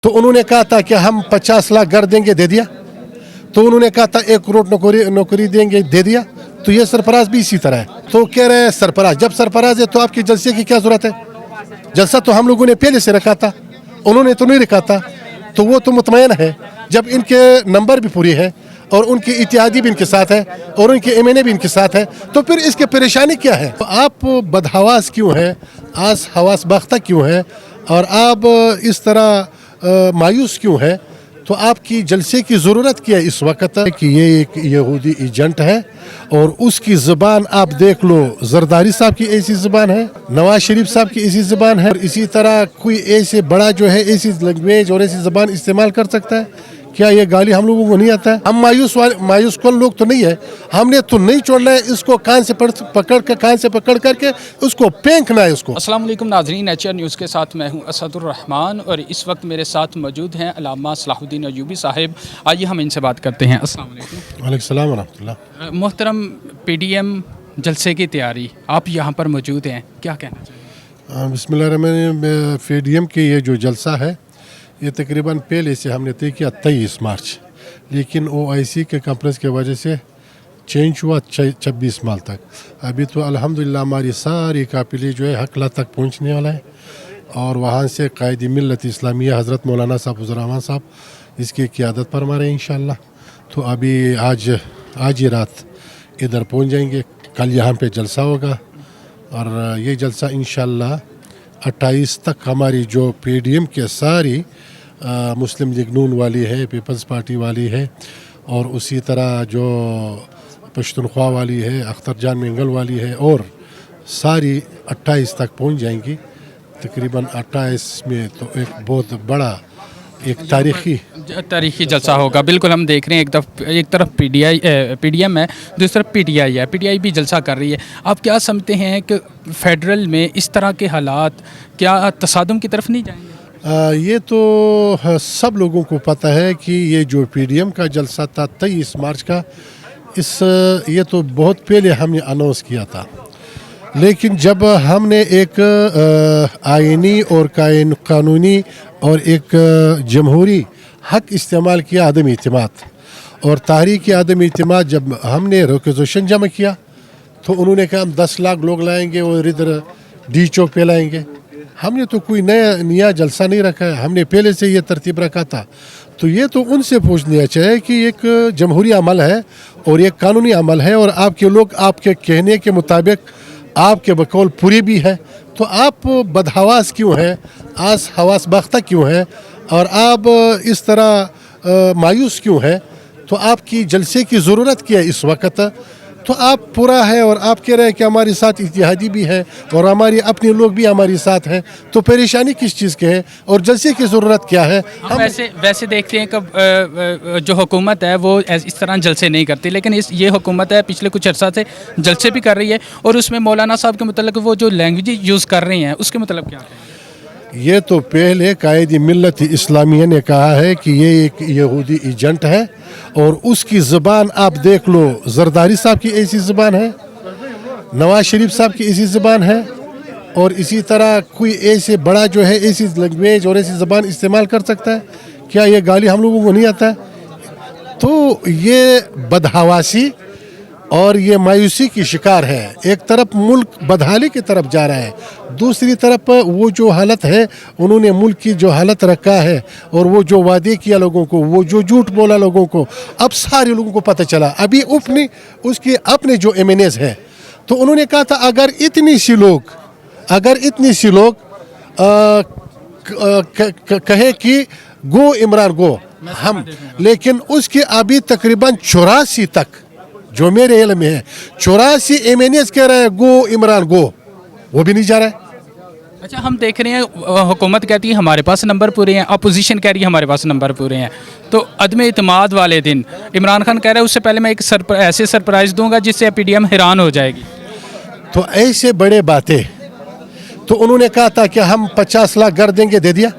تو انہوں نے کہا تھا کہ ہم 50 لاکھ گھر دیں گے، دے دیا. تو انہوں نے کہا تھا 1 کروڑ نوکری دیں گے، دے دیا. تو یہ سرفراز بھی اسی طرح ہے. تو کہہ رہے ہیں سرفراز، جب سرفراز ہے تو آپ کے جلسے کی کیا ضرورت ہے؟ جلسہ تو ہم لوگوں نے پہلے سے رکھا تھا، انہوں نے تو نہیں رکھا تھا. تو وہ تو مطمئن ہے جب ان کے نمبر بھی پوری ہے اور ان کی اتحادی بھی ان کے ساتھ ہے اور ان کے MNA بھی ان کے ساتھ ہے، تو پھر اس کی پریشانی کیا ہے؟ آپ بدحواس کیوں ہیں، آس حواس باختہ کیوں ہیں، اور آپ اس طرح مایوس کیوں ہیں؟ تو آپ کی جلسے کی ضرورت کیا ہے اس وقت کہ یہ ایک یہودی ایجنٹ ہے اور اس کی زبان آپ دیکھ لو، زرداری صاحب کی ایسی زبان ہے، نواز شریف صاحب کی ایسی زبان ہے، اور اسی طرح کوئی ایسے بڑا جو ہے ایسی لینگویج اور ایسی زبان استعمال کر سکتا ہے؟ کیا یہ گالی ہم لوگوں کو نہیں آتا ہے؟ ہم مایوس کون لوگ تو نہیں ہے. ہم نے تو نہیں چھوڑنا ہے اس کو، کان سے پکڑ کر کے اس کو پھینکنا ہے اس کو. السلام علیکم ناظرین، HR نیوز کے ساتھ میں ہوں اسد الرحمان، اور اس وقت میرے ساتھ موجود ہیں علامہ صلاح الدین ایوبی صاحب. آئیے ہم ان سے بات کرتے ہیں. السلام علیکم. وعلیکم السلام ورحمۃ اللہ. محترم، PDM جلسے کی تیاری، آپ یہاں پر موجود ہیں، کیا کہنا چاہیے؟ بسم اللہ الرحمن الرحیم. PDM کے یہ جو جلسہ ہے یہ تقریباً پہلے سے ہم نے طے کیا 23 مارچ، لیکن OIC کے کانفرنس کی وجہ سے چینج ہوا 26 مارچ تک. ابھی تو الحمدللہ ہماری ساری قافلے جو ہے حقلہ تک پہنچنے والا ہے، اور وہاں سے قائد ملت اسلامیہ حضرت مولانا صاحب الرحمان صاحب اس کی قیادت پر ہمارے انشاءاللہ. تو ابھی آج ہی رات ادھر پہنچ جائیں گے. کل یہاں پہ جلسہ ہوگا، اور یہ جلسہ انشاءاللہ 28 تک ہماری جو PDM کے ساری مسلم لیگ نون والی ہے، پیپلز پارٹی والی ہے، اور اسی طرح جو پشتونخوا والی ہے، اختر جان مینگل والی ہے، اور ساری 28 تک پہنچ جائیں گی. تقریباً 28 میں تو ایک بہت بڑا ایک تاریخی جلسہ ہوگا. بالکل ہم دیکھ رہے ہیں ایک طرف PDM ہے، دوسری طرف PTI ہے. PTI بھی جلسہ کر رہی ہے. آپ کیا سمجھتے ہیں کہ فیڈرل میں اس طرح کے حالات کیا تصادم کی طرف نہیں جائیں گے؟ یہ تو سب لوگوں کو پتہ ہے کہ یہ جو PDM کا جلسہ تھا 23 مارچ کا، یہ تو بہت پہلے ہم نے اناؤنس کیا تھا. لیکن جب ہم نے ایک آئینی اور قانونی اور ایک جمہوری حق استعمال کیا، عدم اعتماد اور تحریک عدم اعتماد، جب ہم نے ریکوزیشن جمع کیا تو انہوں نے کہا ہم 10 لاکھ لوگ لائیں گے اور ادھر ڈی چوک پہ لائیں گے. ہم نے تو کوئی نیا جلسہ نہیں رکھا ہے، ہم نے پہلے سے یہ ترتیب رکھا تھا. تو یہ تو ان سے پوچھنا چاہیے کہ ایک جمہوری عمل ہے اور ایک قانونی عمل ہے، اور آپ کے لوگ آپ کے کہنے کے مطابق آپ کے بقول پوری بھی ہے. تو آپ بدحواس کیوں ہیں، آس حواس باختہ کیوں ہیں، اور آپ اس طرح مایوس کیوں ہیں؟ تو آپ کی جلسے کی ضرورت کیا ہے اس وقت؟ تو آپ پورا ہے اور آپ کہہ رہے ہیں کہ ہمارے ساتھ اتحادی بھی ہے اور ہمارے اپنے لوگ بھی ہمارے ساتھ ہیں. تو پریشانی کس چیز کے ہے اور جلسے کی ضرورت کیا ہے؟ ہم ویسے دیکھتے ہیں کہ جو حکومت ہے وہ اس طرح جلسے نہیں کرتی، لیکن یہ حکومت ہے پچھلے کچھ عرصہ سے جلسے بھی کر رہی ہے، اور اس میں مولانا صاحب کے متعلق وہ جو لینگویج یوز کر رہے ہیں اس کے مطلب کیا ہے؟ یہ تو پہلے قائد ملت اسلامیہ نے کہا ہے کہ یہ ایک یہودی ایجنٹ ہے، اور اس کی زبان آپ دیکھ لو، زرداری صاحب کی ایسی زبان ہے، نواز شریف صاحب کی ایسی زبان ہے، اور اسی طرح کوئی ایسے بڑا جو ہے ایسی لینگویج اور ایسی زبان استعمال کر سکتا ہے؟ کیا یہ گالی ہم لوگوں کو نہیں آتا ہے؟ تو یہ بدحواسی اور یہ مایوسی کی شکار ہے. ایک طرف ملک بدحالی کی طرف جا رہا ہے، دوسری طرف وہ جو حالت ہے انہوں نے ملک کی جو حالت رکھا ہے، اور وہ جو وعدے کیا لوگوں کو، وہ جو جھوٹ بولا لوگوں کو، اب سارے لوگوں کو پتہ چلا. ابھی اس کے اپنے جو MNAs ہیں تو انہوں نے کہا تھا اگر اتنی سی لوگ کہے کہ گو عمران گو ہم، لیکن اس کے ابھی تقریباً 84 تک جو میرے علم میں ہے 84 MNAs کہہ رہے ہیں گو عمران گو، وہ بھی نہیں جا رہا ہے. اچھا، ہم دیکھ رہے ہیں حکومت کہتی ہے ہمارے پاس نمبر پورے ہیں، اپوزیشن کہہ رہی ہے ہمارے پاس نمبر پورے ہیں. تو عدم اعتماد والے دن عمران خان کہہ رہا ہے اس سے پہلے میں ایک ایسے سرپرائز دوں گا جس سے PDM حیران ہو جائے گی. تو ایسے بڑے باتیں، تو انہوں نے کہا تھا کہ ہم 50 لاکھ گھر دیں گے، دے دیا.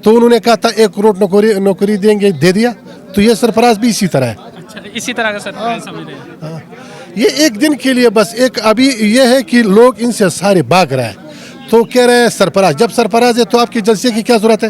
تو انہوں نے کہا تھا 1 کروڑ نوکری دیں گے، دے دیا. تو یہ سرفراز بھی اسی طرح ہے. اسی طرح کا سرپرائز سمجھ رہے ہیں. یہ ایک دن کے لیے بس ایک ابھی یہ ہے کہ لوگ ان سے سارے بھاگ رہے ہیں. تو کہہ رہے ہیں سرفراز، جب سرفراز ہے تو آپ کے جلسے کی کیا ضرورت ہے؟